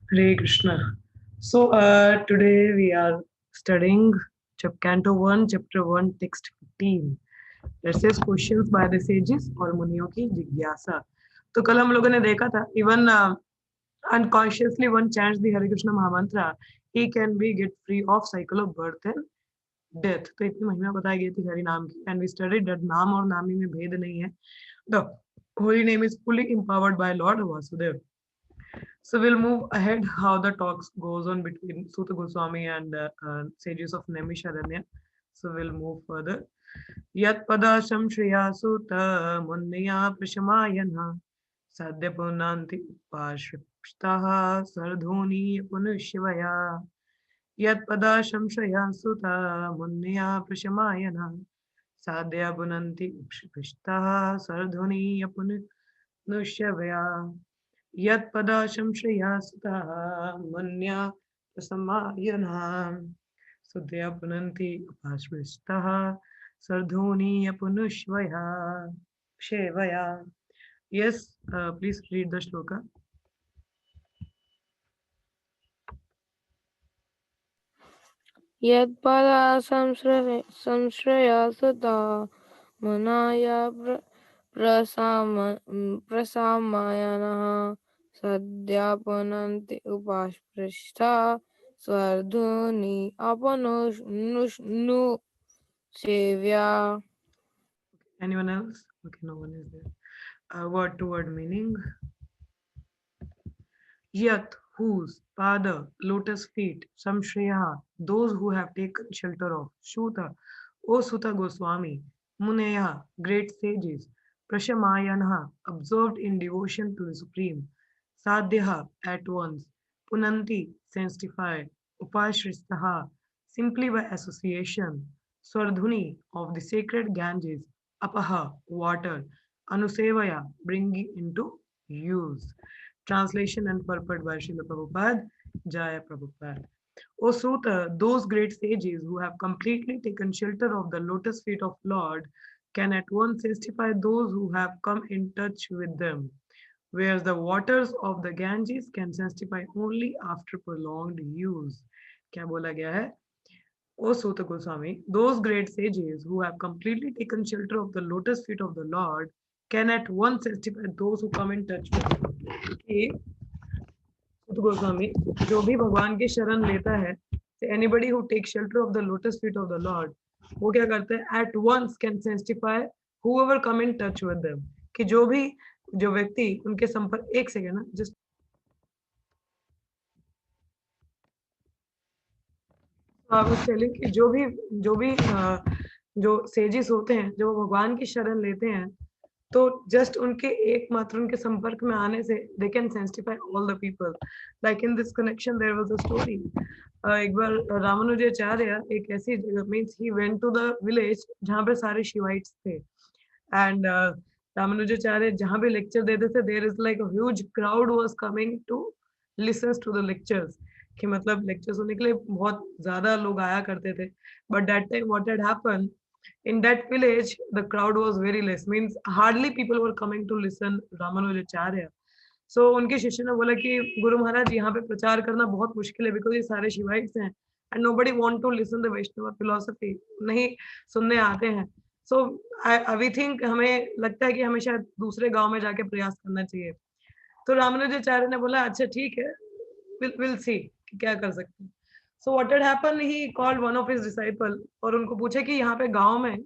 Hare Krishna. Today we are studying Canto 1, Chapter 1, Text 15. That says questions by the sages और मुनियों की जिज्ञासा. तो कल हम लोगों ने देखा था even unconsciously one chants the Hare Krishna Mahamantra, he can be get free of cycle of birth and death. तो इतनी महिमा बताई गई थी हरि नाम की and we studied that नाम और नामी में भेद नहीं है. The holy name is fully empowered by Lord Vasudev. So we'll move ahead how the talks goes on between Suta Goswami and sages of Naimisharanya. So we'll move further. Yat padasham shriya sutta munya prishamayana sadhya punanti upashiptaha sardhuni punishvaya. Yat padasham shriya sutta munya prishamayana sadhya punanti upashiptaha sardhuni punishvaya. यत्पदाशं Shreya सुतः Manya प्रसमायनः सुदया पुनन्ति उपाश्रितः सर्धूनीय पुनुष्वया क्षेवया. Yes, please read the shloka. यत्पदा संश्रया सुता मनाया प्रसामयनः सद्यापनन्ति उपास्पृष्टा स्वर्धूनि अपनुष्णु सेव्या. Anyone else? Okay, no one is there. Word to word meaning. Yat, whose, pada, lotus feet, samshriya, those who have taken shelter of, Shuta, O Suta Goswami, Muneya, great sages, Prashamayanaha, observed in devotion to the Supreme, Sadhyaha, at once, Punanti, sanctified, Upashristaha, simply by association, Swardhuni, of the sacred Ganges, Apaha, water, Anusevaya, bringing into use. Translation and purport by Srila Prabhupada, Jaya Prabhupada. O Suta, those great sages who have completely taken shelter of the lotus feet of Lord can at once testify those who have come in touch with them, whereas the waters of the Ganges can testify only after prolonged use. क्या बोला गया है? O Suta Goswami, those great sages who have completely taken shelter of the lotus feet of the Lord can at once testify those who come in touch with them. सुत गोस्वामी जो भी भगवान की शरण लेता है, anybody who takes shelter of the lotus feet of the Lord, वो क्या करते हैं? At once can testify whoever come in touch with them. कि जो व्यक्ति उनके संपर्क, एक सेकेंड ना, जस्ट आई वाज टेलिंग कि जो सेजिस होते हैं, जो भगवान की शरण लेते हैं, तो जस्ट उनके एकमात्र उनके संपर्क में आने से they can sanctify all the people. Like in this connection there was a story. एक बार रामानुजाचार्य एक ऐसी जगह, means he went to the village जहाँ पे सारे शिवाइट्स थे, एंड रामानुजाचार्य जहाँ भी लेक्चर देते थे, there is like a huge crowd was coming to listen to the lectures. कि मतलब लेक्चर सुनने के लिए बहुत ज्यादा लोग आया करते थे. But that time what had happened, in that village the crowd was very less, means hardly people were coming to listen Ramanujacharya. So उनके शिष्य ने बोला कि गुरु महाराज यहाँ पे प्रचार करना बहुत मुश्किल है, बिकॉज ये सारे शिवाइट्स हैं and nobody want to listen the Vaishnava philosophy, नहीं सुनने आते हैं. सो वी थिंक, हमें लगता है कि हमें शायद दूसरे गांव में जाके प्रयास करना चाहिए. तो रामानुजाचार्य ने बोला अच्छा ठीक है, विल सी क्या कर सकते हैं. So what had happen, he called one of his disciple और उनको पूछा कि यहाँ पे गांव में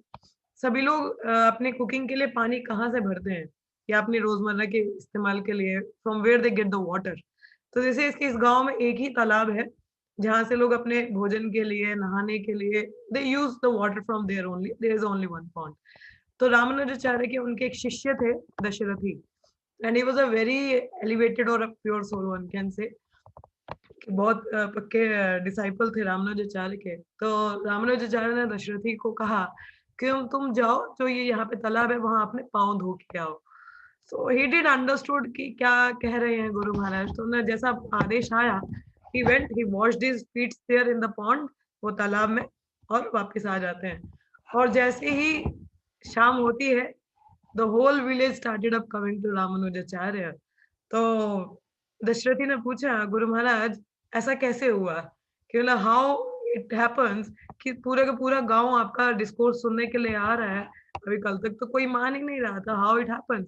सभी लोग अपने कुकिंग के लिए पानी कहाँ से भरते हैं या अपने रोजमर्रा के इस्तेमाल के लिए, from where they get the water. तो जैसे इसके इस गांव में एक ही तालाब है जहाँ से लोग अपने भोजन के लिए, नहाने के लिए, they use the water from there only, there is only one pond. तो रामानुजाचार्य के उनके एक शिष्य थे Dasharathi, and he was a very elevated और pure soul, one can say, बहुत पक्के डिसाइपल थे रामानुजाचार्य के. तो रामानुजाचार्य ने दशरथी को कहा कि तुम जाओ, जो ये यहाँ पे तालाब है वहां अपने पाँव धो के आओ. सो ही डिड अंडरस्टूड कि क्या कह रहे हैं गुरु महाराज. तो उन्हें जैसा आदेश आया, he went, he washed his feet there in the pond, वो तालाब में, और वापस आ जाते हैं. और जैसे ही शाम होती है, the whole village started up coming to Ramanujacharya. तो दशरथी ने पूछा गुरु महाराज ऐसा कैसे हुआ कि मतलब हाउ इट हैपेंस कि पूरा का पूरा गांव आपका डिस्कोर्स सुनने के लिए आ रहा है, अभी कल तक तो कोई मान ही नहीं रहा था, how it happens?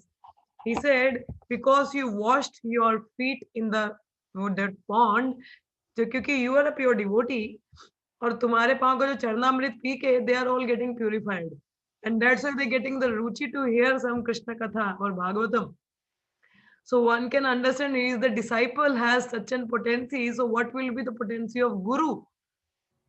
He said because you washed your feet in the that pond, जो क्योंकि you are a pure devotee और तुम्हारे पाँव का जो चरणामृत पी के they are all getting purified and that's why they getting the ruchi to hear some Krishna katha और Bhagavatam. So one can understand is the disciple has such an potency. So what will be the potency of guru,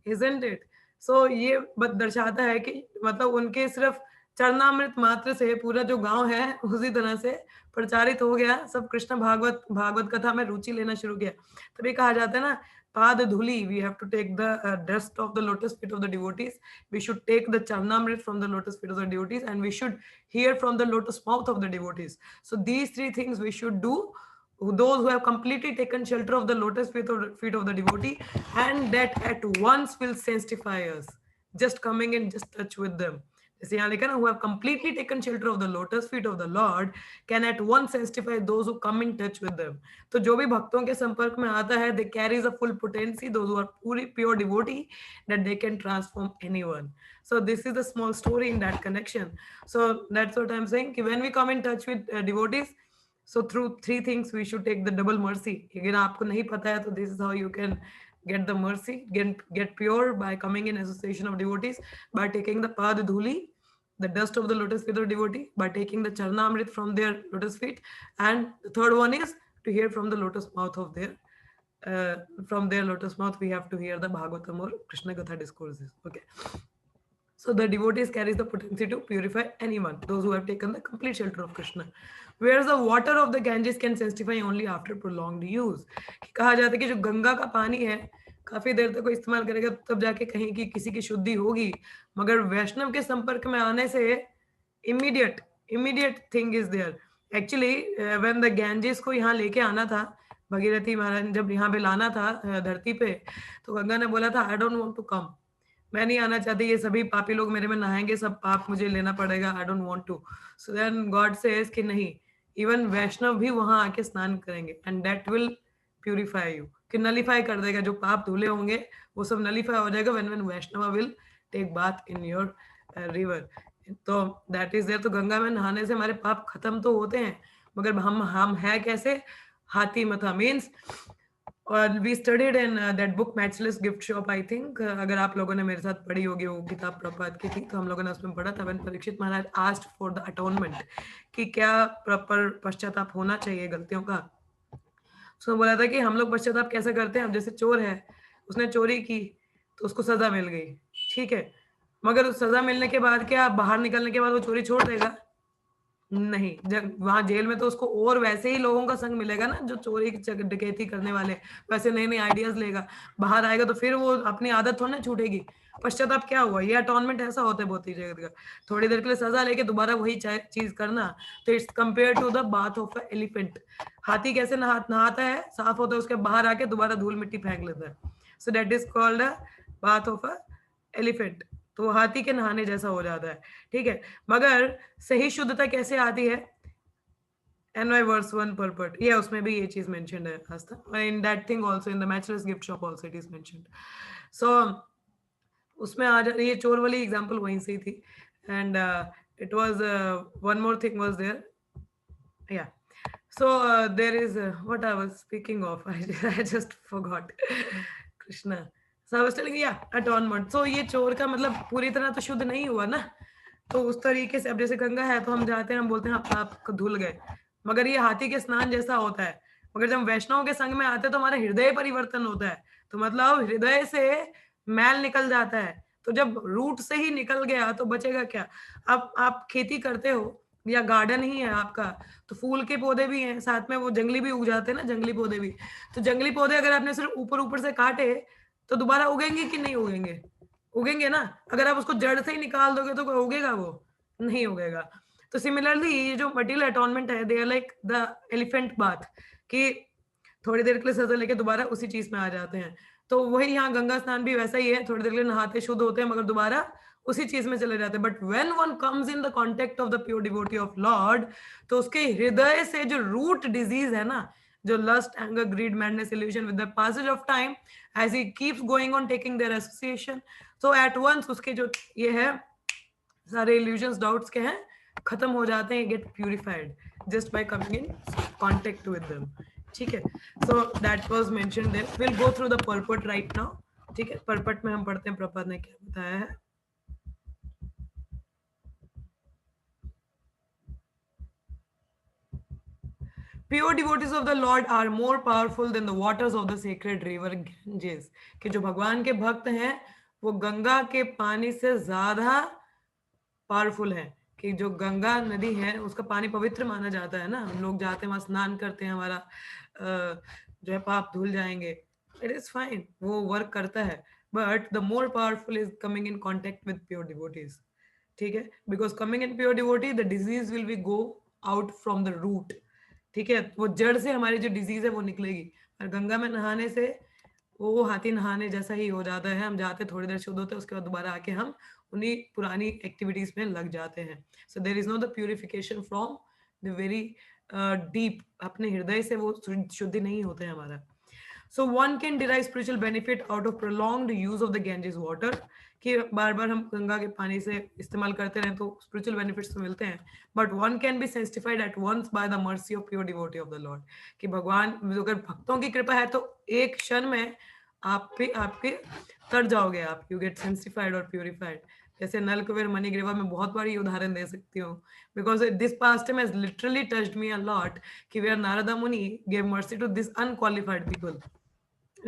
isn't it? So ये दर्शाता है कि मतलब उनके सिर्फ चरणामृत मात्र से पूरा जो गांव है उसी तरह से प्रचारित हो गया, सब कृष्ण भागवत भागवत कथा में रुचि लेना शुरू किया. तभी कहा जाता है ना पाद धूलि, we have to take the dust of the lotus feet of the devotees, we should take the charnamrit from the lotus feet of the devotees, and we should hear from the lotus mouth of the devotees. So these three things we should do, those who have completely taken shelter of the lotus feet of the devotee, and that at once will sanctify us, just coming in just touch with them. जैसे यहाँ लिखा ना, who have completely taken shelter of the lotus feet of the Lord can at once sanctify those who come in touch with them. तो जो भी भक्तों के संपर्क में आता है, they carries a full potency, those who are pure devotee, that they can transform anyone. So this is the small story in that connection. So that's what I'm saying, when we come in touch with devotees, so through three things we should take the double mercy. Again आपको नहीं पता है तो this is how you can get the mercy, get pure by coming in association of devotees, by taking the pad dhuli, the dust of the lotus feet of devotee, by taking the charnamrit from their lotus feet, and the third one is to hear from the lotus mouth of their from their lotus mouth we have to hear the Bhagavatam or Krishna Katha discourses. Okay. So the devotees carries the potency to purify anyone, those who have taken the complete shelter of Krishna. Whereas the water of the Ganges can sanctify only after prolonged use. कहा जाता है कि जो गंगा का पानी है काफी देर तक कोई इस्तेमाल करेगा तब जाके कहीं की किसी की शुद्धि होगी, मगर वैष्णव के संपर्क में आने से immediate thing is there. Actually when the Ganges को यहाँ लेके आना था, भगीरथी महाराज जब यहाँ पे लाना था धरती पे, तो गंगा ने बोला था I don't want to come, मैं नहीं आना चाहती, ये सभी पापी लोग मेरे में नहाएंगे, सब पाप मुझे लेना पड़ेगा, I don't want to. So then God says कि नहीं, इवन वैष्णव भी वहां आके स्नान करेंगे and that will purify you, कि नलीफाई कर देगा, जो पाप धुले होंगे वो सब नलीफाई हो जाएगा when Vaishnava will take bath in your river. तो दैट इज देयर. तो गंगा में नहाने से हमारे पाप खत्म तो होते हैं, मगर हम है कैसे, हाथी मथा मीन्स. और we studied in that book matchless gift shop, I think अगर आप लोगों ने मेरे साथ पढ़ी होगी वो किताब प्रभात की थी, तो हम लोगों ने उसमें पढ़ा था when Parikshit Maharaj asked for the atonement, कि क्या प्रॉपर पश्चाताप होना चाहिए गलतियों का. उसने बोला था कि हम लोग पश्चाताप कैसे करते हैं, अब जैसे चोर है, उसने चोरी की तो उसको सजा मिल गई, ठीक है, मगर उस सजा मिलने के बाद क्या बाहर निकलने के बाद वो चोरी छोड़ देगा? नहीं, जब वहां जेल में तो उसको और वैसे ही लोगों का संग मिलेगा ना, जो चोरी डकैती करने वाले, वैसे नए नए आइडियाज लेगा, बाहर आएगा तो फिर वो अपनी आदत थोड़ी ना छूटेगी. पश्चाताप क्या हुआ, ये अटोनमेंट ऐसा होता है बहुत ही जगह का, थोड़ी देर के लिए सजा लेके दोबारा वही चीज करना. तो it's compare to the bath of a elephant. हाथी कैसे नहाता है, साफ होता है, उसके बाहर आके दोबारा धूल मिट्टी फेंक लेता है. सो that is called a bath of a elephant. तो हाथी के नहाने जैसा हो जाता है, ठीक है. मगर सही शुद्धता कैसे आती है, NY verse 1 purport, yeah, उसमें भी ये चीज mentioned है आस्था, in that thing also in the matchless gift shop also it is mentioned. So उसमें आ जाती ये चोर वाली एग्जांपल वहीं से ही थी. And it was one more thing was there, yeah. So there is what I was speaking of, I just forgot. Krishna. So I was telling, yeah, atonement. So ये चोर का मतलब पूरी तरह तो शुद्ध नहीं हुआ ना, तो उस तरीके से अब जैसे गंगा है तो हम जाते हैं, हम बोलते हैं आप धुल गए, मगर ये हाथी के स्नान जैसा होता है. मगर जब वैष्णव के संग में आते हैं तो हमारा हृदय परिवर्तन होता है, तो मतलब हृदय से मैल निकल जाता है. तो जब रूट से ही निकल गया तो बचेगा क्या. अब आप खेती करते हो या गार्डन ही है आपका, तो फूल के पौधे भी हैं, साथ में वो जंगली भी उग जाते हैं ना, जंगली पौधे भी. तो जंगली पौधे अगर आपने सिर्फ ऊपर ऊपर से काटे तो दोबारा उगेंगे कि नहीं उगेंगे, उगेंगे ना. अगर आप उसको जड़ से ही निकाल दोगे तो उगेगा वो नहीं उगेगा. तो सिमिलरली ये जो मटेरियल अटोनमेंट है, they are like the elephant bath, कि थोड़ी देर के लिए सजा लेके दोबारा उसी चीज में आ जाते हैं. तो वही यहाँ गंगा स्नान भी वैसा ही है, थोड़ी देर के लिए नहाते शुद्ध होते हैं, मगर दोबारा उसी चीज में चले जाते हैं. But when one comes in the contact of the pure devotee of Lord, तो उसके हृदय से जो रूट डिजीज है ना, जो lust, anger, greed, madness, illusion, with the passage of time, as he keeps going on taking their association, so at once उसके जो ये है सारे illusions, doubts के हैं, खत्म हो जाते हैं, get purified just by coming in contact with them. ठीक है, so that was mentioned there. We'll go through the purport right now. ठीक है, purport में हम पढ़ते हैं प्रभुपाद ने क्या बताया है. Pure devotees of the Lord are more powerful than the waters of the sacred river Ganges. कि जो भगवान के भक्त हैं वो गंगा के पानी से ज्यादा पावरफुल है. कि जो गंगा नदी है उसका पानी पवित्र माना जाता है ना, हम लोग जाते हैं वहां स्नान करते हैं, हमारा जो है पाप धुल जाएंगे. इट इज फाइन, वो वर्क करता है, but the more powerful is coming in contact with pure devotees. ठीक है, because coming in pure devotee the disease will be go out from the root. ठीक है, वो जड़ से हमारी जो डिजीज है वो निकलेगी. और गंगा में नहाने से वो हाथी नहाने जैसा ही हो जाता है. हम जाते थोड़ी देर शुद्ध होते हैं, उसके बाद दोबारा आके हम उन्हीं पुरानी एक्टिविटीज में लग जाते हैं. So there is no the purification from the very deep. अपने हृदय से वो शुद्धि नहीं होते हैं हमारा. So one can derive spiritual benefit out of prolonged use of the Ganges water. कि बार बार हम गंगा के पानी से इस्तेमाल करते रहें तो spiritual benefits तो मिलते हैं. But one can be sanctified at once by the mercy of pure devotee of the Lord. कि भगवान अगर भक्तों की कृपा है तो एक क्षण में आपके तर जाओगे आप. You get sanctified or purified. जैसे नल कुबेर मणिग्रीवा में बहुत बार ये उदाहरण दे सकती हूँ. Because this pastime has literally touched me a lot. कि where Narada Muni gave mercy to this unqualified people.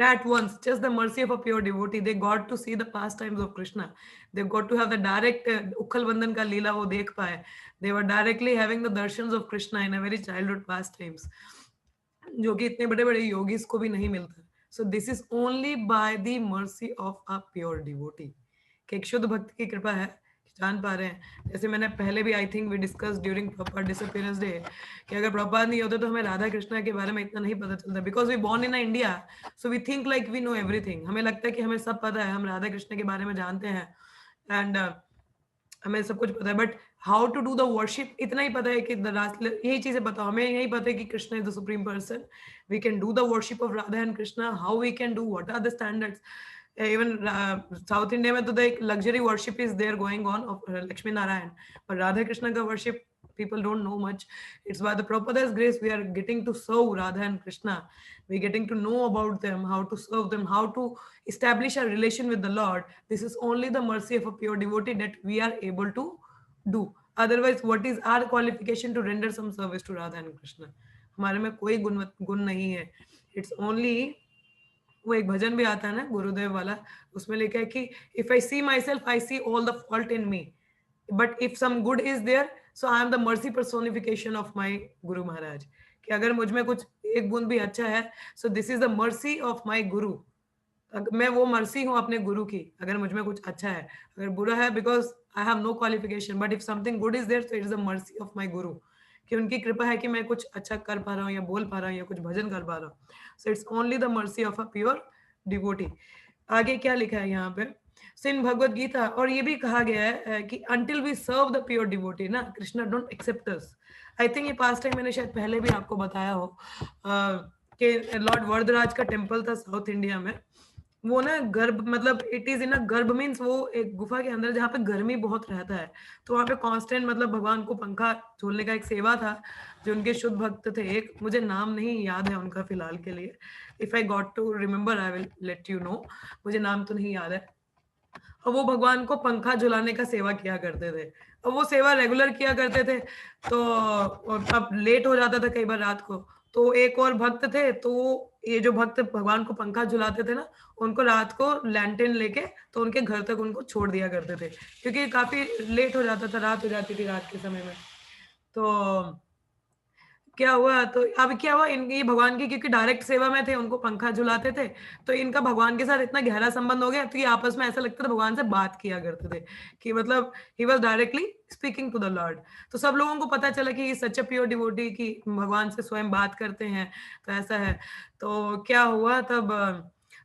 At once, just the mercy of a pure devotee, they got to see the pastimes of Krishna. They got to have the direct Ukhal Bandhan ka leela wo dekh paye. They were directly having the darshans of Krishna in a very childhood pastimes, जो कि इतने बड़े बड़े yogis को भी नहीं मिलता. So this is only by the mercy of a pure devotee. कि एक शुद्ध भक्त की कृपा है, जान पा रहे हैं. जैसे मैंने पहले भी I think we discuss during proper disappearance day कि अगर प्रॉपर नहीं होते तो हमें राधा कृष्णा के बारे में इतना नहीं पता चलता. Because we born in India, so we think like we know everything. हमें लगता है कि हमें सब पता है, हम राधा कृष्ण के बारे में जानते हैं एंड हमें सब कुछ पता है. But how to do the worship इतना ही पता है कि यही चीजें पता, हमें यही पता है कि Krishna is the supreme person. We can do the worship of Radha and Krishna. How we can do, what are the standards. Even South India में तो the luxury worship is there going on of Lakshmi Narayan, but Radha Krishna ka worship people don't know much. It's by the Prabhupada's grace we are getting to serve Radha and Krishna. We're getting to know about them, how to serve them, how to establish a relation with the Lord. This is only the mercy of a pure devotee that we are able to do. Otherwise, what is our qualification to render some service to Radha and Krishna? हमारे में कोई गुण नहीं है. It's only, वो एक भजन भी आता है ना गुरुदेव वाला, उसमें लिखा है कि if I see my self I see all the fault in me, but if some good is there so I am the mercy personification of my guru Maharaj. कि अगर मुझ में कुछ एक गुण भी अच्छा है, सो this is the mercy of my गुरु. मैं वो मर्सी हूँ अपने गुरु की अगर मुझ में कुछ अच्छा है. अगर बुरा है because I have no qualification, but if something good is there so it is the mercy of my guru. कि उनकी कृपा है कि मैं कुछ अच्छा कर पा रहा हूँ या बोल पा रहा हूँ या कुछ भजन कर पा रहा हूँ. So it's only the mercy of a pure devotee. आगे क्या लिखा है यहाँ पे, सो इन भगवत गीता, और ये भी कहा गया है कि until we serve the pure devotee ना, Krishna don't accept us. I think ये पास्ट टाइम मैंने शायद पहले भी आपको बताया हो कि लॉर्ड वरदराज का टेम्पल था साउथ इंडिया में. वो ना गर्भ, मतलब इट इज इन अ गर्भ मीन्स वो एक गुफा के अंदर जहाँ पे गर्मी बहुत रहता है. तो वहाँ पे कांस्टेंट मतलब भगवान को पंखा झूलने का एक सेवा था. जो उनके शुद्ध भक्त थे, एक मुझे नाम नहीं याद है उनका फिलहाल के लिए. If I got to remember I will let you know. मुझे नाम तो नहीं याद है. और वो भगवान को पंखा झुलाने का सेवा किया करते थे. और वो सेवा रेगुलर किया करते थे. तो अब लेट हो जाता था कई बार रात को, तो एक और भक्त थे, तो ये जो भक्त भगवान को पंखा झुलाते थे ना, उनको रात को लैंटेन लेके तो उनके घर तक उनको छोड़ दिया करते थे, क्योंकि काफी लेट हो जाता था, रात हो जाती थी रात के समय में. तो क्या हुआ, तो अब क्या हुआ, इनकी भगवान की क्योंकि डायरेक्ट सेवा में थे, उनको पंखा झुलाते थे, तो इनका भगवान के साथ इतना गहरा संबंध हो गया, तो ये आपस में ऐसा लगता था भगवान से बात किया करते थे कि मतलब he was directly speaking to the lord. तो सब लोगों को पता चला कि ये सच प्योर डिवोटी की भगवान से स्वयं बात करते हैं. तो ऐसा है. तो क्या हुआ तब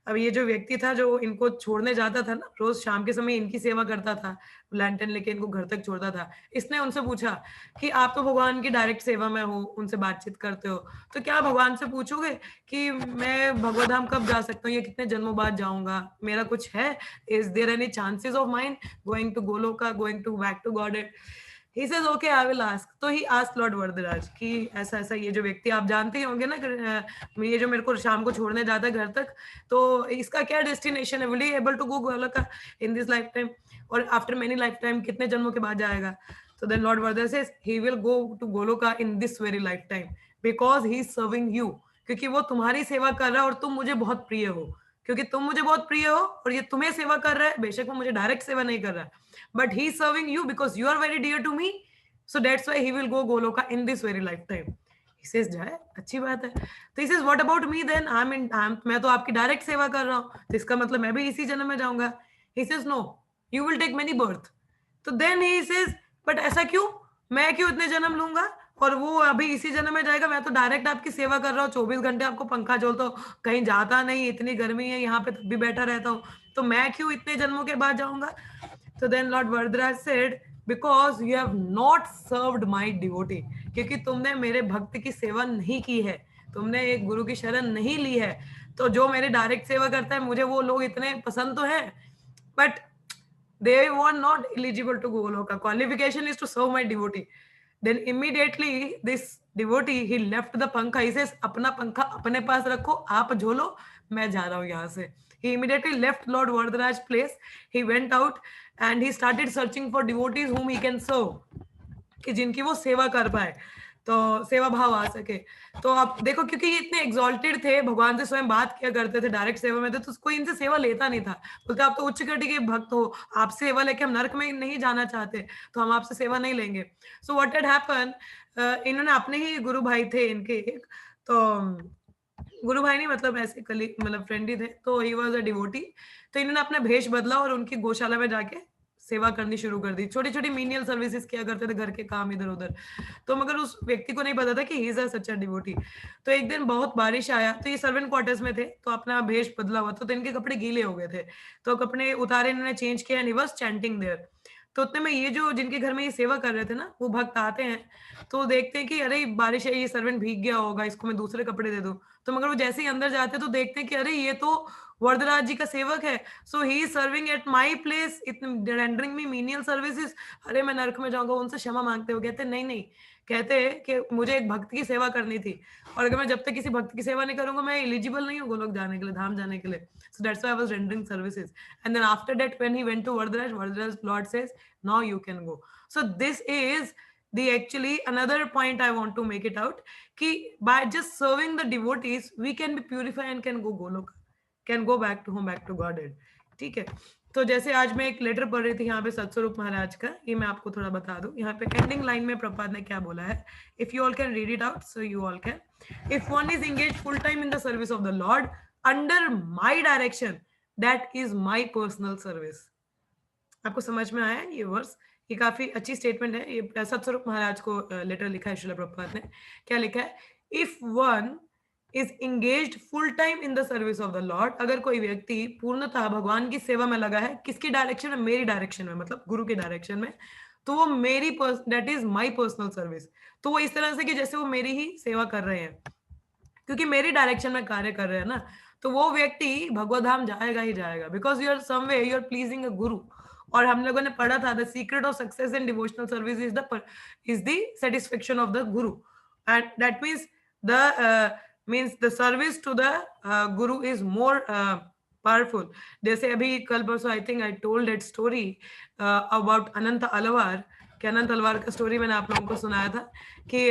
अब ये जो व्यक्ति था जो इनको छोड़ने जाता था ना, रोज शाम के समय इनकी सेवा करता था, लैंटर्न लेके इनको घर तक छोड़ता था। इसने उनसे पूछा कि आप तो भगवान की डायरेक्ट सेवा में हो, उनसे बातचीत करते हो, तो क्या भगवान से पूछोगे कि मैं भगवत धाम कब जा सकता हूँ, या कितने जन्मों बाद जाऊँगा? मेरा कुछ है? Is there any chances of mine going to Goloka, going to back to Godhead? He says okay I will ask. तो ही आस्क्ड लॉर्ड वरदराज कि ऐसा-ऐसा ये जो व्यक्ति आप जानते ही होंगे ना कि ये जो मेरे को शाम को छोड़ने जाता है घर तक, तो इसका क्या डेस्टिनेशन है? Will he able to go Goloka in this lifetime और आफ्टर मेनी लाइफ टाइम, कितने जन्मों के बाद जाएगा? तो then Lord Varadaraja says he will go to Goloka in this very lifetime because he is serving you, क्योंकि वो तुम्हारी सेवा कर रहा है और तुम मुझे बहुत प्रिय हो। क्योंकि तुम मुझे बहुत प्रिय हो और ये तुम्हें सेवा कर रहा है, बेशक वो मुझे डायरेक्ट सेवा नहीं कर रहा है, but he is serving you because you are very dear to me, so that's why he will go goloka in this very lifetime. He says जाए, अच्छी बात है। तो he says what about me then, मैं तो आपकी direct सेवा कर रहा हूँ, तो इसका मतलब मैं भी इसी जन्म में जाऊंगा। He says no, you will take many birth. तो then he says but ऐसा क्यों, मैं क्यों इतने जन्म लूंगा और वो अभी इसी जन्म में जाएगा? मैं तो डायरेक्ट आपकी सेवा कर रहा हूँ, 24 घंटे आपको पंखा झोलता हूँ, कहीं जाता नहीं, इतनी गर्मी है यहाँ पे तब भी बैठा रहता हूँ, तो मैं क्यों इतने जन्मों के बाद जाऊंगा? So then Lord Varadaraj said, because you have not served my devotee, क्योंकि तुमने मेरे भक्त की सेवा नहीं की है, तुमने एक गुरु की शरण नहीं ली है। तो जो मेरे डायरेक्ट सेवा करता है, मुझे वो लोग इतने पसंद तो है, but they were not eligible to Goloka. Qualification is to serve my devotee. Then immediately this devotee he left the pankha. He says अपना पंखा अपने पास रखो, आप झोलो, मैं जा रहा हूँ यहाँ से. He immediately left Lord Varadaraj's place. He went out and he started searching for devotees whom he can serve, कि जिनकी वो सेवा कर पाए, तो सेवा भाव आ सके। तो आप देखो, क्योंकि ये इतने एग्जॉल्टेड थे, भगवान से स्वयं बात किया करते थे, डायरेक्ट सेवा में थे, तो कोई इनसे सेवा लेता नहीं था। बोलते आप तो उच्च कोटि के भक्त हो, आपसे सेवा लेके हम नरक में नहीं जाना चाहते, तो हम आपसे सेवा नहीं लेंगे। सो व्हाट हैड हैपन, इन्होंने अपने ही गुरु भाई थे इनके एक, तो गुरु भाई नहीं मतलब ऐसे कली मतलब फ्रेंड ही थे, तो ही वाज अ डिवोटी। तो इन्होंने अपना भेष बदला और उनकी गौशाला में जाके सेवा करनी शुरू कर दी। छोटी-छोटी मीनियल सर्विसेज किया करते थे, घर के काम इधर-उधर। तो मगर उस व्यक्ति को नहीं पता था कि he is a such a devotee. तो एक दिन बहुत बारिश आया, तो ये सर्वेंट क्वार्टर्स में थे, तो अपना भेष बदला हुआ था, तो इनके कपड़े गीले हो गए थे। तो कपड़े उतारे, इन्होंने चेंज किया and he was chanting there. तो उतने में ये जो जिनके घर में ये सेवा कर रहे थे ना, वो भक्त आते हैं, तो देखते हैं कि अरे बारिश है, ये सर्वेंट भीग गया होगा, इसको मैं दूसरे कपड़े दे दूँ। तो मगर वो जैसे ही अंदर जाते हैं तो देखते हैं कि अरे ये तो वरदराज जी का सेवक है। So he is serving at my place, rendering me menial services. अरे मैं नरक में जाऊँगा, उनसे क्षमा माँगते हुए कहते हैं नहीं, नहीं। कहते हैं कि मुझे एक भक्त की सेवा करनी थी और अगर मैं जब तक किसी भक्त की सेवा नहीं करूँगा, मैं एलिजिबल नहीं हूँ गोलोक जाने के लिए, धाम जाने के लिए। So that's why I was rendering services and then after that when he went to Varadaraja, Varadaraja Lord says now you can go. So this is the actually another point I want to make it out कि by just serving the devotees we can be purified and can go Goloka, can go back to home, back to Godhead। ठीक है, तो जैसे आज मैं एक letter पढ़ रही थी यहाँ पे सत्स्वरूप महाराज का, ये मैं आपको थोड़ा बता दूं। यहाँ पे एंडिंग लाइन में प्रभुपाद ने क्या बोला है, if you all can read it out, so you all can. If one is engage full time in the service of the Lord under my direction, that is my personal service. आपको समझ में आया ये verse? ये काफी अच्छी statement है। ये सत्स्वरूप महाराज को लेटर लिखा है श्रील प्रभुपाद ने। क्या लिखा है? If one is engaged full time in the service of the Lord, अगर कोई व्यक्ति पूर्णतः भगवान की सेवा में लगा है, किसकी डायरेक्शन में? मेरी डायरेक्शन में, मतलब गुरु की डायरेक्शन में, तो वो मेरी that is my personal service. तो वो इस तरह से कि जैसे वो मेरी ही सेवा कर रहे हैं, क्योंकि मेरी डायरेक्शन में कार्य कर रहे हैं ना, तो वो व्यक्ति भगवत धाम जाएगा ही जाएगा, because you are someway you are pleasing a guru. और हम लोगों ने पढ़ा था the secret of success in devotional service is the satisfaction of the guru, and that means the service to the guru is more powerful. जैसे अभी कल परसों I think I told that story about Anant Alwar, कि अनंत अलवार का story मैंने आप लोगों को सुनाया था कि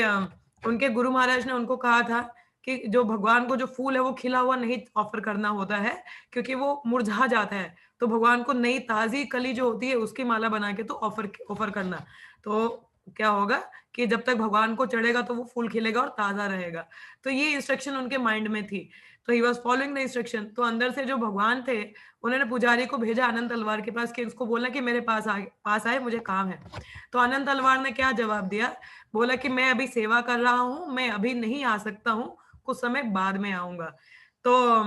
उनके गुरु महाराज ने उनको कहा था कि जो भगवान को जो फूल है वो खिला हुआ नहीं ऑफर करना होता है, क्योंकि वो मुरझा जाता है। तो भगवान को नई ताजी कली जो होती है उसकी माला बना के तो ऑफर करना। तो क्या होगा कि जब तक भगवान को चढ़ेगा तो वो फूल खिलेगा और ताजा रहेगा। तो ये इंस्ट्रक्शन उनके माइंड में थी, तो he was following the instruction. तो अंदर से जो भगवान थे उन्होंने पुजारी को भेजा अनंत तलवार के पास कि इसको बोलना कि मेरे पास आए, मुझे काम है। तो अनंत तलवार ने क्या जवाब दिया? बोला कि मैं अभी सेवा कर रहा हूँ, मैं अभी नहीं आ सकता हूँ, कुछ समय बाद में आऊंगा। तो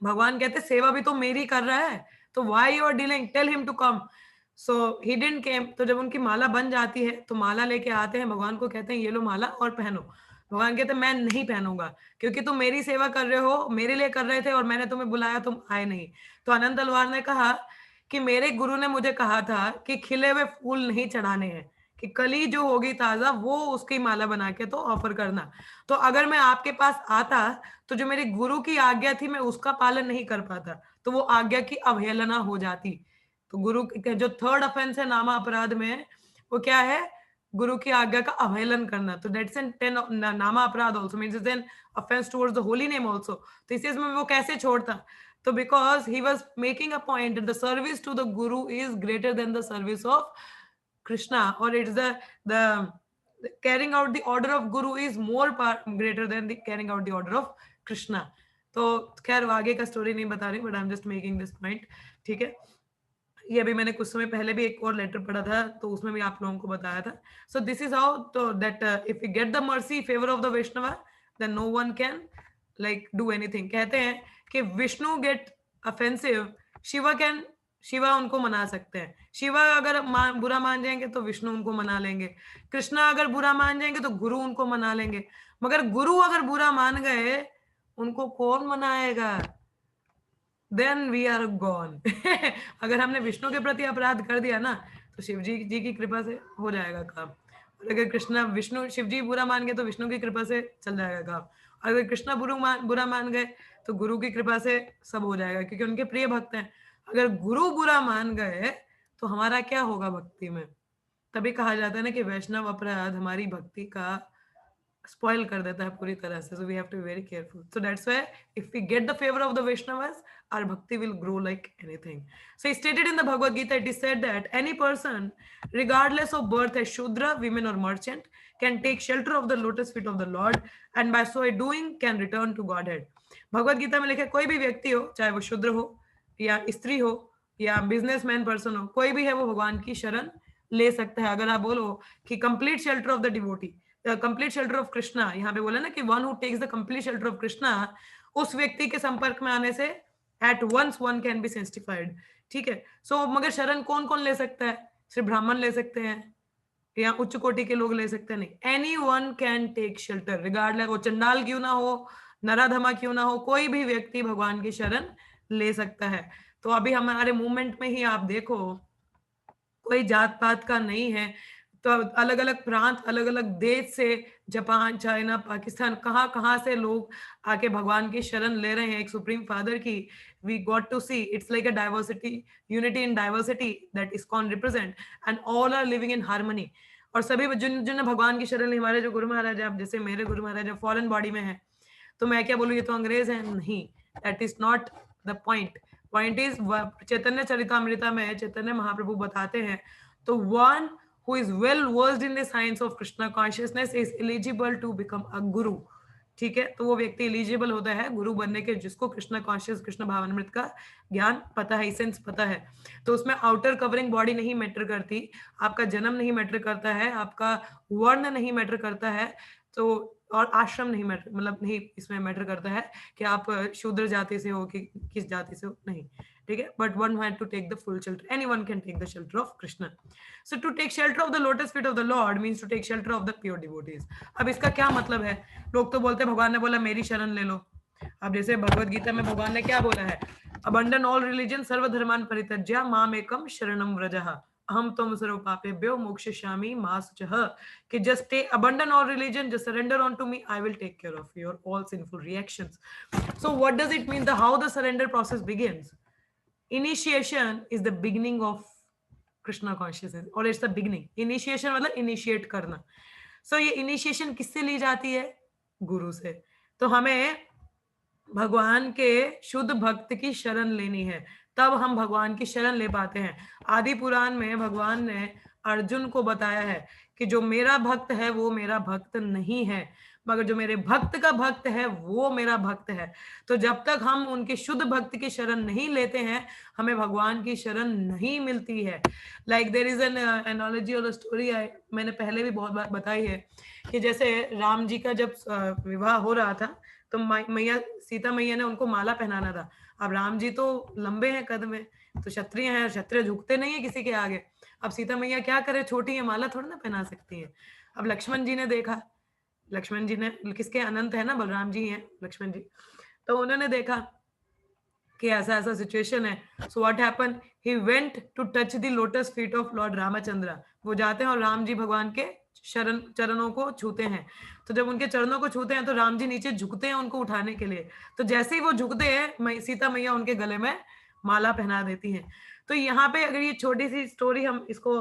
भगवान कहते सेवा भी तो मेरी कर रहा है, तो why you are dealing, tell him to come. So he didn't came. तो जब उनकी माला बन जाती है तो माला लेके आते हैं, भगवान को कहते हैं ये लो माला और पहनो। भगवान कहते हैं मैं नहीं पहनूंगा, क्योंकि तुम मेरी सेवा कर रहे हो, मेरे लिए कर रहे थे और मैंने तुम्हें बुलाया, तुम आए नहीं। तो आनंद तलवार ने कहा कि मेरे गुरु ने मुझे कहा था कि खिले हुए फूल नहीं चढ़ाने हैं, कि कली जो होगी ताजा वो उसकी माला बना के तो ऑफर करना। तो अगर मैं आपके पास आता तो जो मेरी गुरु की आज्ञा थी मैं उसका पालन नहीं कर पाता, तो वो आज्ञा की अवहेलना हो जाती। तो गुरु जो थर्ड ऑफेंस है नामा अपराध में, वो क्या है? गुरु की आज्ञा का अवहेलन करना। तो that's an 10 nama aparadh also means it's an offence towards the holy name also. तो इस में वो कैसे छोड़ता? तो because he was making a point that the service to the guru is greater than the service of Krishna, or it's the carrying out the order of Guru is more greater than the carrying out the order of Krishna. तो खैर आगे का story नहीं बता रही, but I am just making this point. ठीक है, ये अभी मैंने कुछ समय पहले भी एक और लेटर पढ़ा था, तो उसमें भी आप लोगों को बताया था। सो दिस इज हाउ, तो that if you get the mercy favour of the Vaishnava then no one can like do anything. कहते हैं कि विष्णु गेट ऑफेंसिव, शिवा उनको मना सकते हैं। शिवा अगर बुरा मान जाएंगे तो विष्णु उनको मना लेंगे। कृष्णा अगर बुरा मान जाएंगे तो गुरु उनको मना लेंगे। मगर गुरु अगर बुरा मान गए, उनको कौन मनाएगा? Then we are gone. अगर हमने विष्णु के प्रति अपराध कर दिया ना, तो शिव जी की कृपा से हो जाएगा काम। और अगर कृष्णा विष्णु शिव जी बुरा मान गए तो विष्णु की कृपा से चल जाएगा काम। अगर कृष्णा बुरा मान गए तो गुरु की कृपा से सब हो जाएगा, क्योंकि उनके प्रिय भक्त हैं। अगर गुरु बुरा मान गए तो हमारा क्या होगा भक्ति में? तभी कहा जाता है ना कि वैष्णव अपराध हमारी भक्ति का स्पॉइल कर देता है पूरी तरह से। So we have to be very careful. So that's why if we get the favor of the Vaishnavas, our bhakti will grow like anything. So it's stated in the Bhagavad Gita, it is said that any person, regardless of birth as Shudra, women or merchant, can take shelter of the lotus feet of the Lord and by so doing can return to Godhead. Bhagavad Gita में लिखा है कोई भी व्यक्ति हो, चाहे वो शूद्र हो या स्त्री हो या बिजनेसमैन पर्सन हो, कोई भी है वो भगवान की शरण ले सकता है। अगर आप बोलो कि complete shelter of the devotee, complete shelter of Krishna, यहाँ पे बोला ना कि one who takes the complete shelter of Krishna, उस व्यक्ति के संपर्क में आने से at once one can be sanctified. ठीक है, सो मगर शरण कौन कौन ले सकता है? सिर्फ ब्राह्मण ले सकते हैं या उच्च कोटि के लोग ले सकते हैं? नहीं, any one can take shelter, regardless वो चंडाल क्यों ना हो, नराधमा क्यों ना हो, कोई भी व्यक्ति भगवान की शरण ले सकता है। तो अभी हमारे मूवमेंट में ही आप देखो, कोई जात पात का नहीं है। तो अलग अलग प्रांत, अलग अलग देश से, जापान, चाइना, पाकिस्तान, कहाँ कहाँ से लोग आके भगवान की शरण ले रहे हैं एक सुप्रीम फादर की। We got to see it's like a diversity, unity in diversity that ISKCON represent, and all are living in harmony. और सभी जिन्होंने भगवान की शरण ली, हमारे जो गुरु महाराज, आप जैसे मेरे गुरु महाराज फॉरेन बॉडी में है, तो मैं क्या बोलूँ ये तो अंग्रेज है? नहीं, that is not the point. Point is Chaitanya Charitamrita में चैतन्य महाप्रभु बताते हैं, तो one who is well versed in the science of Krishna consciousness is eligible to become a guru. ठीक है, तो वो व्यक्ति एलिजिबल होता है गुरु बनने के जिसको कृष्णा कॉन्शियस, कृष्ण भावनामृत का ज्ञान पता है, एसेंस पता है। तो उसमें आउटर कवरिंग बॉडी नहीं मैटर करती, आपका जन्म नहीं मैटर करता है, आपका वर्ण नहीं मैटर करता है, तो और आश्रम नहीं मैटर, मतलब नहीं इसमें मैटर करता है कि आप शूद्र जाति से हो कि किस जाति से हो, नहीं। ठीक है, but one had to take the full shelter, anyone can take the shelter of Krishna. So to take shelter of the lotus feet of the lord means to take shelter of the pure devotees. अब इसका क्या मतलब है? लोग तो बोलते हैं भगवान ने बोला मेरी शरण ले लो। अब जैसे भगवत गीता में भगवान ने क्या बोला है? अबंडन ऑल रिलीजन सर्वधर्मान परित्यज्य माम एकम शरणम व्रजः अहम तुम सर्व पापेभ्यो मोक्षयिष्यामि मा शुचः, कि just take abandon all religion, just surrender unto me, I will take care of your all sinful reactions. So what does it mean? How the surrender process begins? Initiation is the beginning of Krishna consciousness, or it's the beginning. Initiation मतलब initiate करना। So ये initiation किससे ली जाती है? गुरु से। तो हमें भगवान के शुद्ध भक्त की शरण लेनी है, तब हम भगवान की शरण ले पाते हैं। आदि पुराण में भगवान ने अर्जुन को बताया है कि जो मेरा भक्त है वो मेरा भक्त नहीं है, मगर जो मेरे भक्त का भक्त है वो मेरा भक्त है। तो जब तक हम उनके शुद्ध भक्त की शरण नहीं लेते हैं, हमें भगवान की शरण नहीं मिलती है। Like there is an analogy और स्टोरी, मैंने पहले भी बहुत बार बताई है कि जैसे राम जी का जब विवाह हो रहा था, तो मैया सीता मैया ने उनको माला पहनाना था। अब राम जी तो लंबे हैं कद में, तो क्षत्रिय हैं, क्षत्रिय झुकते नहीं है किसी के आगे। अब सीता मैया क्या करे, छोटी है, माला थोड़ी ना पहना सकती है। अब लक्ष्मण जी ने देखा, लक्ष्मण जी ने, किसके अनंत है ना, बलराम जी हैं लक्ष्मण जी, तो उन्होंने देखा कि ऐसा ऐसा सिचुएशन है। So what happen, he went to touch the lotus feet of lord Ramchandra. वो जाते हैं और राम जी भगवान के चरणों को छूते हैं। तो जब उनके चरणों को छूते हैं तो राम जी नीचे झुकते हैं उनको उठाने के लिए। तो जैसे ही वो झुकते हैं, सीता मैया उनके गले में माला पहना देती हैं। तो यहाँ पे अगर ये छोटी सी स्टोरी हम इसको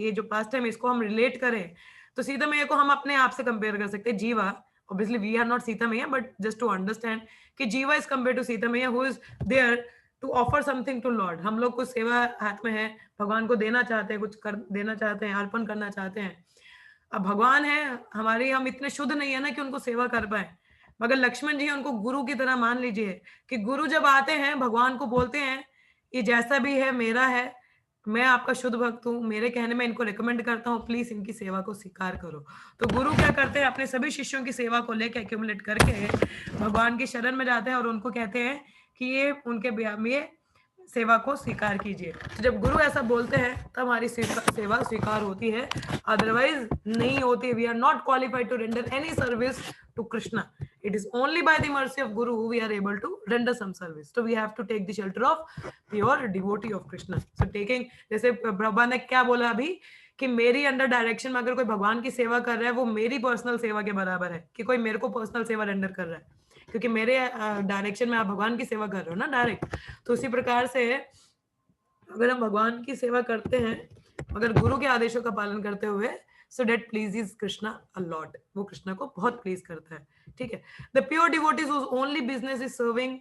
ये जो पास्ट टाइम इसको हम रिलेट करें, तो सीता मैया को हम अपने आप से कंपेयर कर सकते हैं। Jiva, obviously we are not Sita Maiya, but just to understand कि जीवा is compare to Sita Maiya who is there to offer something to lord. हम लोग कुछ सेवा हाथ में है, भगवान को देना चाहते हैं, कुछ कर देना चाहते हैं, अर्पण करना चाहते हैं। अब भगवान है हमारे, हम इतने शुद्ध नहीं है ना कि उनको सेवा कर पाए, मगर लक्ष्मण जी उनको गुरु की तरह मान लीजिए कि गुरु जब आते हैं भगवान को बोलते हैं ये जैसा भी है मेरा है, मैं आपका शुद्ध भक्त हूँ, मेरे कहने में इनको रिकमेंड करता हूँ, प्लीज इनकी सेवा को स्वीकार करो। तो गुरु क्या करते हैं, अपने सभी शिष्यों की सेवा को लेकर एक्यूमुलेट करके भगवान की शरण में जाते हैं और उनको कहते हैं कि ये उनके ब्याह में सेवा को स्वीकार कीजिए। तो जब गुरु ऐसा बोलते हैं तब हमारी सेवा स्वीकार होती है, अदरवाइज नहीं होती। We are not qualified to render any service to Krishna. It is only by the mercy of Guru we are able to render some service. So we have to take the shelter of pure devotee of Krishna. So taking, जैसे प्रभा ने क्या बोला अभी कि मेरी under direction में अगर कोई भगवान की सेवा कर रहा है वो मेरी पर्सनल सेवा के बराबर है, कि कोई मेरे को पर्सनल सेवा रेंडर कर रहा है, क्योंकि मेरे डायरेक्शन में आप भगवान की सेवा कर रहे हो ना डायरेक्ट। तो उसी प्रकार से अगर हम भगवान की सेवा करते हैं अगर गुरु के आदेशों का पालन करते हुए, so that pleases Krishna a lot, वो कृष्णा को बहुत प्लीज करता है। ठीक है, the pure devotees whose only business is serving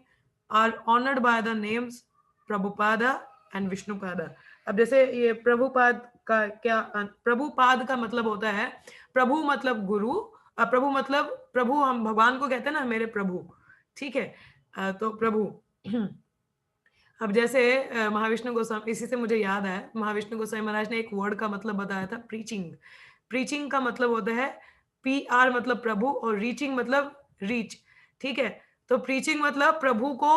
are honored by the names Prabhupada and विष्णुपादा। अब जैसे ये प्रभुपाद का क्या, प्रभुपाद का मतलब होता है, प्रभु मतलब गुरु, प्रभु मतलब प्रभु, हम भगवान को कहते हैं ना मेरे प्रभु। ठीक है, तो प्रभु अब जैसे महाविष्णु गोस्वामी, इसी से मुझे याद आया, महाविष्णु गोस्वामी महाराज ने एक वर्ड का मतलब बताया था, प्रीचिंग। प्रीचिंग का मतलब होता है PR मतलब प्रभु और रीचिंग मतलब रीच। ठीक है, तो प्रीचिंग मतलब प्रभु को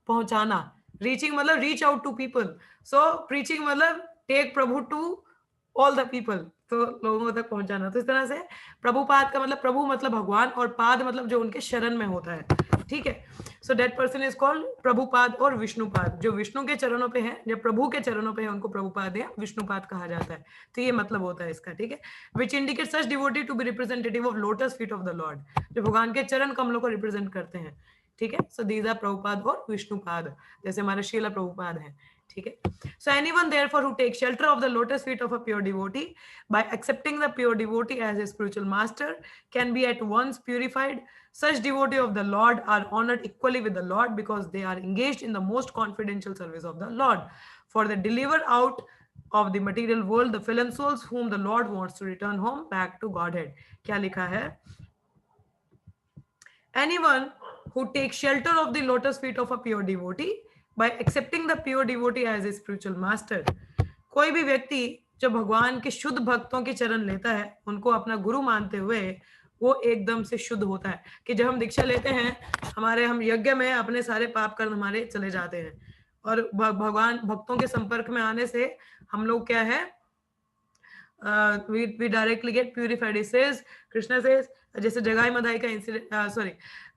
पहुंचाना, रीचिंग मतलब reach out to people. So preaching मतलब take Prabhu to all the people, तो लोगों तक पहुंचाना। तो इस तरह से प्रभुपाद का मतलब, प्रभु मतलब भगवान और पाद मतलब जो उनके शरण में होता है। ठीक है, so that person is called Prabhupada और विष्णुपाद। जो विष्णु के चरणों पे है, जो प्रभु के चरणों पे है, उनको प्रभुपाद या विष्णुपाद कहा जाता है। तो ये मतलब होता है इसका। ठीक है, which indicate such devotee to be representative of lotus feet of the lord, जो भगवान के चरण कमलों को रिप्रेजेंट करते हैं। ठीक है, सो दीज आर प्रभुपाद और विष्णुपाद, जैसे हमारे श्रीला प्रभुपाद हैं। ठीक है, so anyone therefore who takes shelter of the lotus feet of a pure devotee by accepting the pure devotee as a spiritual master can be at once purified. Such devotee of the Lord are honored equally with the Lord because they are engaged in the most confidential service of the Lord for the deliver out of the material world the fallen souls whom the Lord wants to return home back to Godhead. क्या लिखा है, anyone who takes shelter of the lotus feet of a pure devotee by accepting the pure devotee as a spiritual master, कोई भी व्यक्ति जो भगवान के शुद्ध भक्तों के चरण लेता है उनको अपना गुरु मानते हुए, वो एकदम से शुद्ध होता है। कि जब हम दीक्षा लेते हैं, हमारे हम यज्ञ में अपने सारे पाप कर्म हमारे चले जाते हैं, और भगवान भक्तों के संपर्क में आने से हम लोग क्या है, we directly get purified. It says, Krishna says, जैसे जगाई मधाई का इंसिडेंट, सॉरी,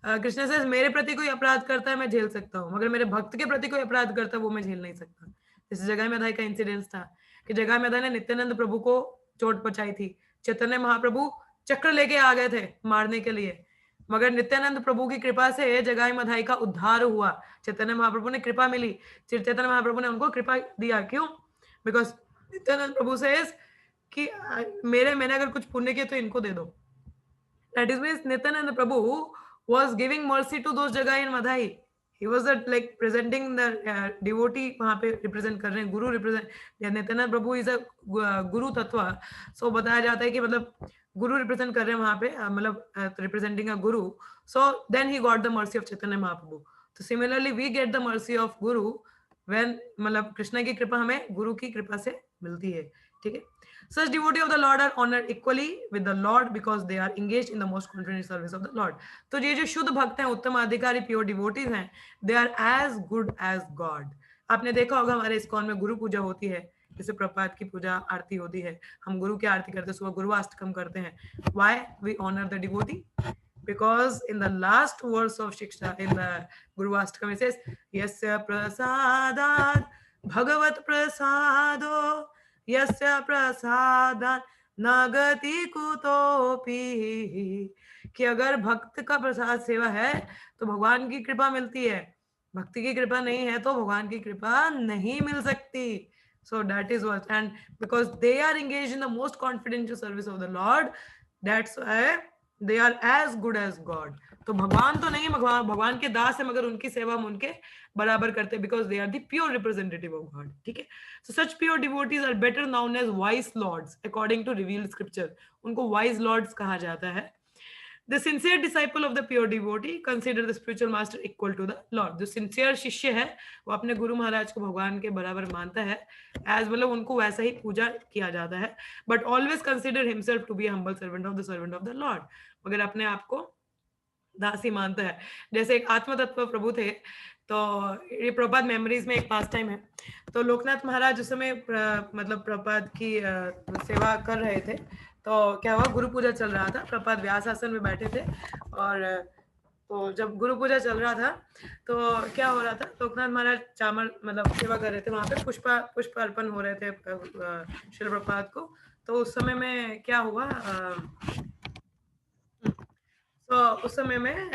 कृष्ण सेज मेरे प्रति कोई अपराध करता है मैं झेल सकता हूँ, मगर मेरे भक्त के प्रति कोई अपराध करता है वो मैं झेल नहीं सकता। जैसे जगाई मधाई का इंसिडेंस था कि जगाई मधाई ने नित्यानंद प्रभु को चोट पहुंचाई थी, चैतन्य महाप्रभु चक्र लेके आ गए थे मारने के लिए, मगर नित्यानंद प्रभु की कृपा से जगाई मधाई का उद्धार हुआ। चैतन्य महाप्रभु ने कृपा मिली, चैतन्य महाप्रभु ने उनको कृपा दिया। क्यों? बिकॉज नित्यानंद प्रभु से कि मैंने अगर कुछ पुण्य किया तो इनको दे दो। That is means Nityananda Prabhu was giving mercy to those Jagai and Madhai. He was like presenting the devotee, वहाँ पे represent कर रहे हैं, गुरु represent, Nityananda Prabhu is a गुरु तत्व, so बताया जाता है कि मतलब गुरु represent कर रहे हैं वहाँ पे, मतलब representing a guru, so then he got the mercy of Chaitanya Mahaprabhu. So similarly we get the mercy of Guru when मतलब कृष्ण की कृपा हमें गुरु की कृपा से मिलती है। ठीक है. Such devotee of the Lord are honored equally with the Lord because they are engaged in the most confident service of the Lord. तो ये जो शुद्ध भक्त हैं, उत्तम अधिकारी, प्योर डिवोटीज हैं, they are as good as God. आपने देखा होगा हमारे इस्कॉन में गुरु पूजा होती है, जैसे प्रभात की पूजा आरती होती है, हम गुरु की आरती करते हैं, सुबह गुरुवाष्टकम करते हैं. Why we honor the devotee? Because in the last verse of Shiksha, in the Guruvaष्takam, it says, Yasya prasadat bhagavat prasado यस्य प्रसादान नगति कुतोपि, कि अगर भक्त का प्रसाद सेवा है तो भगवान की कृपा मिलती है, भक्ति की कृपा नहीं है तो भगवान की कृपा नहीं मिल सकती. So that is what, and because they are engaged in the most confidential service of the Lord, that's why they are as good as God. तो भगवान तो नहीं, भगवान के दास है, मगर उनकी सेवा हम उनके बराबर करते हैं, because they are the pure representative of God. ठीक है. So such pure devotees are better known as wise lords according to revealed scripture. उनको wise lords कहा जाता है. The sincere disciple of the pure devotee consider the spiritual master equal to the Lord. जो sincere शिष्य है वो अपने गुरु महाराज को भगवान के बराबर मानता है, as मतलब उनको वैसा ही पूजा किया जाता है, but always consider himself to be a humble servant of the Lord. मगर अपने आप को दासी मानता है. जैसे एक आत्म तत्व प्रभु थे, तो ये प्रभात मेमोरीज में एक पास टाइम है. तो लोकनाथ महाराज उस समय मतलब प्रभात की सेवा कर रहे थे. तो क्या हुआ, गुरु पूजा चल रहा था, प्रभात व्यास आसन में बैठे थे, और तो जब गुरु पूजा चल रहा था तो क्या हो रहा था, लोकनाथ महाराज चामर मतलब सेवा कर रहे थे, वहां पे पुष्प अर्पण हो रहे थे श्रील प्रभात को. तो उस समय में क्या हुआ, तो उस समय में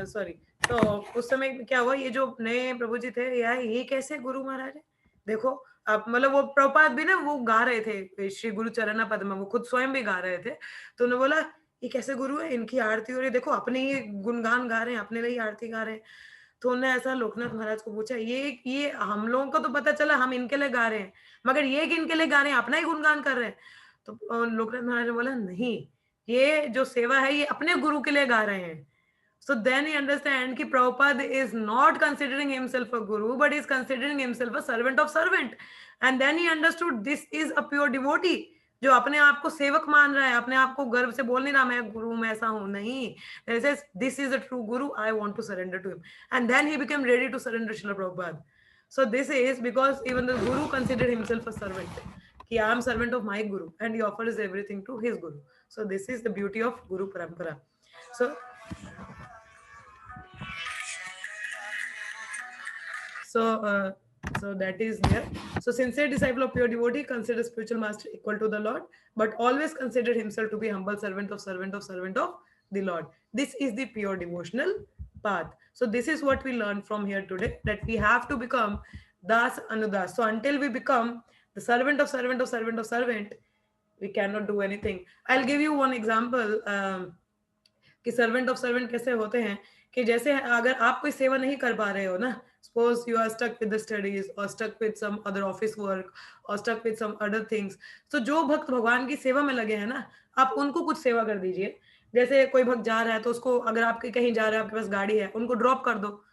सॉरी, तो उस समय क्या हुआ, ये जो नए प्रभु जी थे, यार ये कैसे गुरु महाराज है, देखो आप, मतलब वो प्रभुपाद भी ना वो गा रहे थे श्री गुरु चरण पद्म, वो खुद स्वयं भी गा रहे थे. तो उन्होंने बोला ये कैसे गुरु है, इनकी आरती हो रही, देखो अपने ही गुणगान गा रहे हैं, अपने लिए आरती गा रहे हैं. तो उन्होंने ऐसा लोकनाथ महाराज को पूछा, ये हम लोगों को तो पता चला हम इनके लिए गा रहे हैं, मगर ये कि इनके लिए गा रहे हैं, अपना ही गुणगान कर रहे हैं. तो लोकनाथ महाराज ने बोला नहीं, ये जो सेवा है ये अपने गुरु के लिए गा रहे हैं. So then he understand कि Prabhupada is not considering himself a guru, but is considering himself a servant of servant. And then he understood this is a pure devotee, जो अपने आप को सेवक मान रहा है, अपने आप को गर्व से बोल नहीं रहा मैं गुरु मैं ऐसा हूं, नहीं. He says this is a true guru, I want to surrender to him. And then he became ready to surrender Srila Prabhupada. So this is because even the guru considered himself a servant. कि I am servant of my guru, and he offers everything to his guru. So this is the beauty of Guru Parampara. So that is there. So sincere disciple of pure devotee considers spiritual master equal to the Lord, but always consider himself to be humble servant of the Lord. This is the pure devotional path. So this is what we learn from here today, that we have to become Das Anudas. So until we become the servant of servant, we cannot do anything. I'll give you one example. कि servant of servant कैसे होते हैं, कि जैसे अगर आप कोई सेवा नहीं कर पा रहे हो ना, suppose you are stuck with the studies और stuck with some other office work और stuck with some other things, तो जो भक्त भगवान की सेवा में लगे हैं ना, आप उनको कुछ सेवा कर दीजिए. जैसे कोई भक्त जा रहा है तो उसको, अगर आपके कहीं जा रहे हैं, आपके पास गाड़ी है, उनको ड्रॉप कर दो.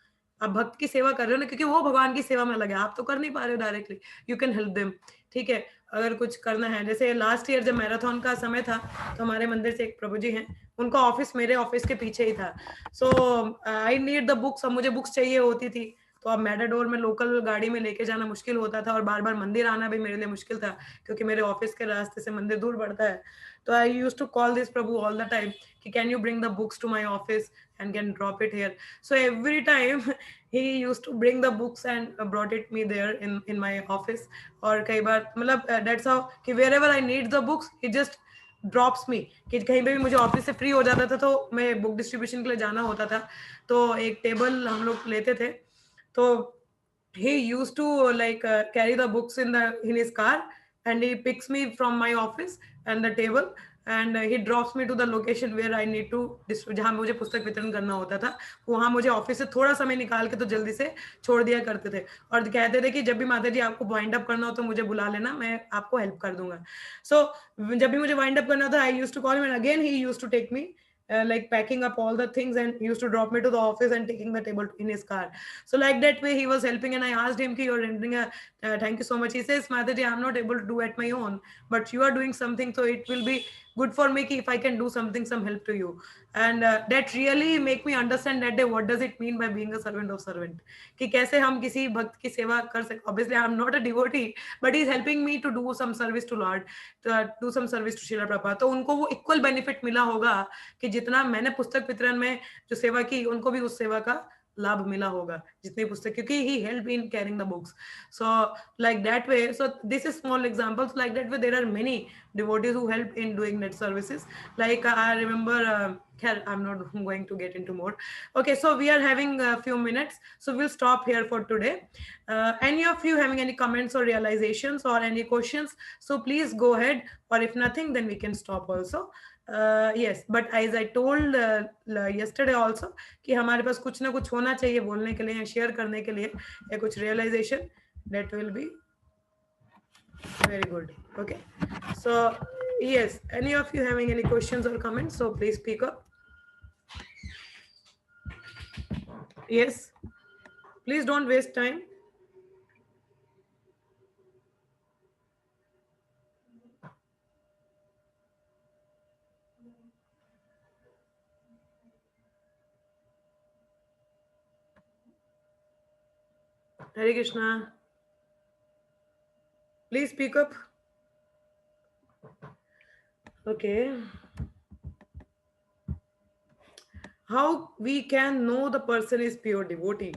आप भक्त की सेवा कर रहे हो ना, क्योंकि वो भगवान की सेवा में लगे, आप तो कर नहीं पा रहे हो directly, you can help them. ठीक है, अगर कुछ करना है, जैसे लास्ट ईयर जब मैराथन का समय था, तो हमारे मंदिर से एक प्रभु जी हैं, उनका ऑफिस मेरे ऑफिस के पीछे ही था. सो आई नीड द बुक्स, अब मुझे बुक्स चाहिए होती थी, तो अब मैटाडोर में लोकल गाड़ी में लेके जाना मुश्किल होता था, और बार बार मंदिर आना भी मेरे लिए मुश्किल था, क्योंकि मेरे ऑफिस के रास्ते से मंदिर दूर पड़ता है. तो I used to call this Prabhu all the time कि can you bring the books to my office and can drop it here. So every time he used to bring the books and brought it me there in my office. और कई बार मतलब that's how कि wherever I need the books he just drops me, कि कहीं पे भी मुझे office से फ्री हो जाता था तो मैं बुक डिस्ट्रीब्यूशन के लिए जाना होता था, तो एक टेबल हम लोग लेते थे, तो he used to like carry the books in his car and he picks me from my office and the table and he drops me to the location where I need to, जहाँ मुझे पुस्तक वितरण करना होता था, वहाँ मुझे office से थोड़ा समय निकाल के तो जल्दी से छोड़ दिया करते थे, और कहते थे कि जब भी माता जी आपको वाइंड अप करना हो तो मुझे बुला लेना, मैं आपको हेल्प कर दूंगा. सो जब भी मुझे वाइंड अप करना था, I used to call him and again he used to take me like packing up all the things and he used to drop me to the office and taking the table in his car. So like that way he was helping, and I asked him, you're rendering a thank you so much. He says, Mataji, I'm not able to do at my own, but you are doing something, so it will be good for me if I can do something, some help to you. And that really make me understand that day what does it mean by being a servant of servant, कि कैसे हम किसी भक्त की सेवा कर सकते. Obviously I am not a devotee, but he is helping me to do some service to Lord, to do some service to Srila Prabhupada. तो उनको वो इक्वल बेनिफिट मिला होगा कि जितना मैंने पुस्तक वितरण में जो सेवा की, उनको भी उस सेवा का लाभ मिला होगा जितनी पुस्तक, क्योंकि he helped in carrying the books. So like that way, so this is small examples. Like that way there are many devotees who help in doing net services. Like I remember I'm not going to get into more. Okay, so we are having a few minutes, so we'll stop here for today. Any of you having any comments or realizations or any questions, so please go ahead, or if nothing then we can stop also. Yes, but as I told yesterday also कि हमारे पास कुछ ना कुछ होना चाहिए बोलने के लिए या शेयर करने के लिए या कुछ realization, that will be very good. Okay, so yes, any of you having any questions or comments, so please speak up. Yes, please don't waste time. Hare Krishna. Please speak up. Okay. How we can know the person is pure devotee?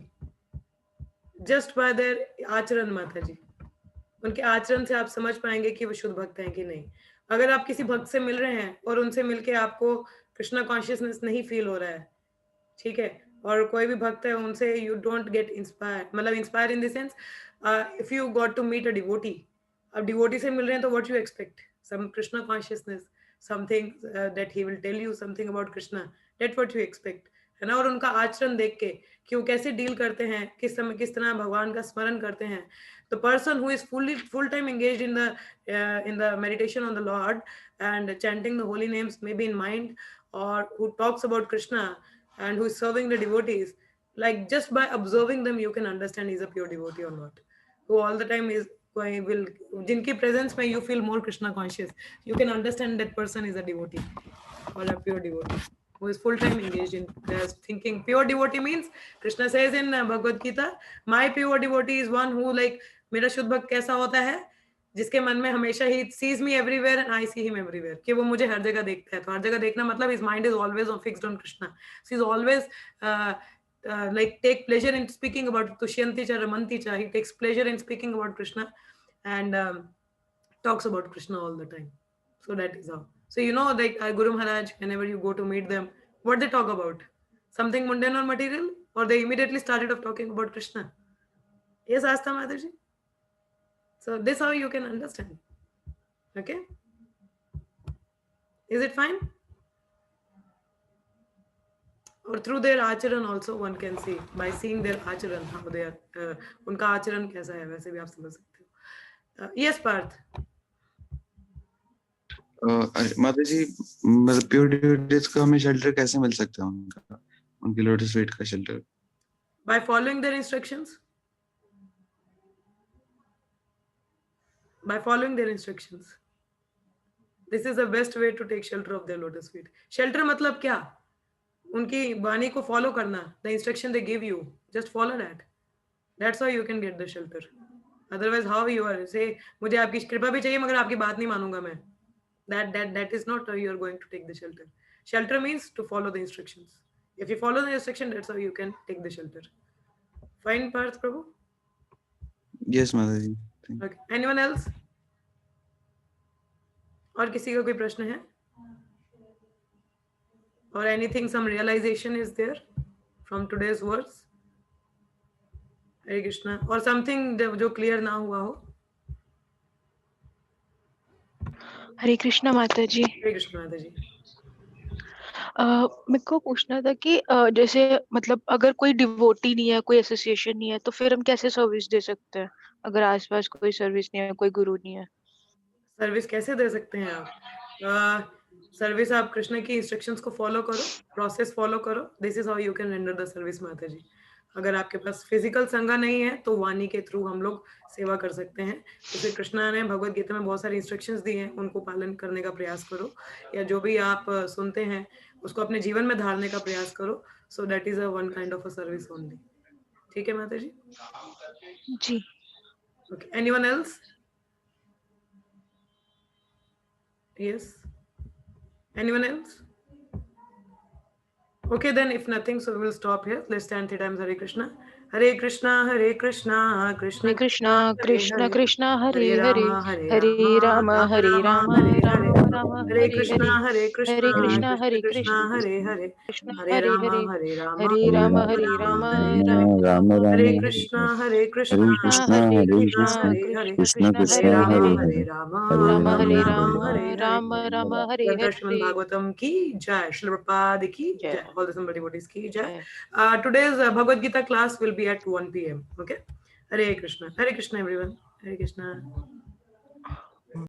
Just by their आचरण, माता जी. उनके आचरण से आप समझ पाएंगे कि वो शुद्ध भक्त हैं कि नहीं. अगर आप किसी भक्त से मिल रहे हैं और उनसे मिलके आपको कृष्णा कॉन्शियसनेस नहीं फील हो रहा है, ठीक है, और कोई भी भक्त है उनसे यू डोंट गेट इंस्पायर, मतलब inspire in the sense if you got to meet a devotee, अब डिवोटी से मिल रहे हैं तो what you expect, some Krishna consciousness, something that he will tell you something about Krishna, that what you expect, है ना. और उनका आचरण देख के कि वो कैसे डील करते हैं, किस समय किस तरह भगवान का स्मरण करते हैं. The person who is full time engaged in the meditation on the Lord and chanting the holy names, maybe in mind, or who talks about Krishna and who is serving the devotees, like just by observing them you can understand he's a pure devotee or not. Who all the time is will, jinki presence mein you feel more Krishna conscious, you can understand that person is a devotee or a pure devotee who is full time engaged in thinking. Pure devotee means, Krishna says in Bhagavad Gita, my pure devotee is one who like, मेरा शुद्ध भक्त कैसा होता है, जिसके मन में हमेशा ही sees me everywhere and I see him everywhere, कि वो मुझे हर जगह देखता है. तो हर जगह देखना मतलब his mind is always fixed on Krishna. So he's always like take pleasure in speaking about Tushyanti cha Ramanti cha. He takes pleasure in speaking about Krishna and talks about Krishna all the time. So that is how. So you know, like Guru Maharaj, whenever you go to meet them, what they talk about? Something mundane or material, or they immediately started off talking about Krishna. Yes, Asta Mataji. So this how you can understand. Okay. Is it fine? Or through their acharan also one can see, by seeing their acharan, how they are, उनका आचरण कैसा है, वैसे भी आप समझ सकते हो. Yes, Parth. माता जी, मतलब प्योर डिवोटीज को हमें शेल्टर कैसे मिल सकता है, उनका, उनकी लोटस फीट का shelter? By following their instructions. By following their instructions. This is the best way to take shelter of their lotus feet. Shelter मतलब क्या? उनकी वाणी को follow करना. The instruction they give you, just follow that. That's how you can get the shelter. Otherwise, how you are say, मुझे आपकी कृपा भी चाहिए मगर आपकी बात नहीं मानूंगा मैं. That is not how you are going to take the shelter. Shelter means to follow the instructions. If you follow the instruction, that's how you can take the shelter. Fine, Parth Prabhu? Yes, माता जी. Okay. Anyone else? और किसी का कोई प्रश्न है? Or anything, some realization is there from today's words? Hare Krishna. Or something जो clear ना हुआ हो? हरे कृष्णा माता जी. हरे कृष्ण माता जी. मेरे को पूछना था कि जैसे मतलब अगर कोई डिवोटी नहीं है, कोई एसोसिएशन नहीं है, तो फिर हम कैसे सर्विस दे सकते हैं अगर आसपास कोई सर्विस नहीं है, कोई गुरु नहीं है? सर्विस कैसे दे सकते हैं आप? सर्विस आप कृष्ण की इंस्ट्रक्शंस को फॉलो करो, प्रोसेस फॉलो करो, this is how you can render the service माता जी। अगर आपके पास फिजिकल संगा नहीं है तो वाणी के थ्रू हम लोग सेवा कर सकते हैं। जैसे कृष्णा ने भगवत गीता में बहुत सारी इंस्ट्रक्शंस दी हैं, उनको पालन करने का प्रयास करो, या जो भी आप सुनते हैं उसको अपने जीवन में ढालने का प्रयास करो। So that is a one kind of a service only. ठीक है माता जी? जी। Okay, anyone else? Yes, anyone else? Okay, then if nothing, so we will stop here. Let's stand 3 times Hare Krishna. Hare Krishna, Hare Krishna, Krishna Hare Krishna, Krishna, Hare Krishna Hare, Krishna, Hare Hare Hare, Rama, Hare Hare Rama, Rama, Rama Hare Rama, Rama, Hare Hare. Rama Rama, Hare Hare Krishna, Hare, Hare Hare Krishna, Krishna, Krishna Hare Krishna, Krishna, Hare Hare, Krishna Hare Hare Rama, Hare, Hare Rama, Hare Rama, Rama Hare Rama, Rama, Hare Rama Hare. Rama Rama, Rama Hare Hare Krishna, Krishna, Hare Hare Krishna, Krishna Krishna, Hare Hare Krishna Krishna, Krishna, Hare Hare, Krishna Krishna Krishna Hare Krishna, Hare Rama, Hare Hare, Hare Hare, Rama, Hare Rama Rama Hare Rama, Rama, Hare Rama, Hare Rama, Hare. Rama Rama Hare Granth Srimad Hare. Bhagavatam ki jai, Srila Prabhupada ki jai, Jai, all the somebody devotees ki jai. jai. Today's Bhagavad Gita class will be at 1 p.m. Okay. Hare Krishna. Hare Krishna, everyone. Hare Krishna.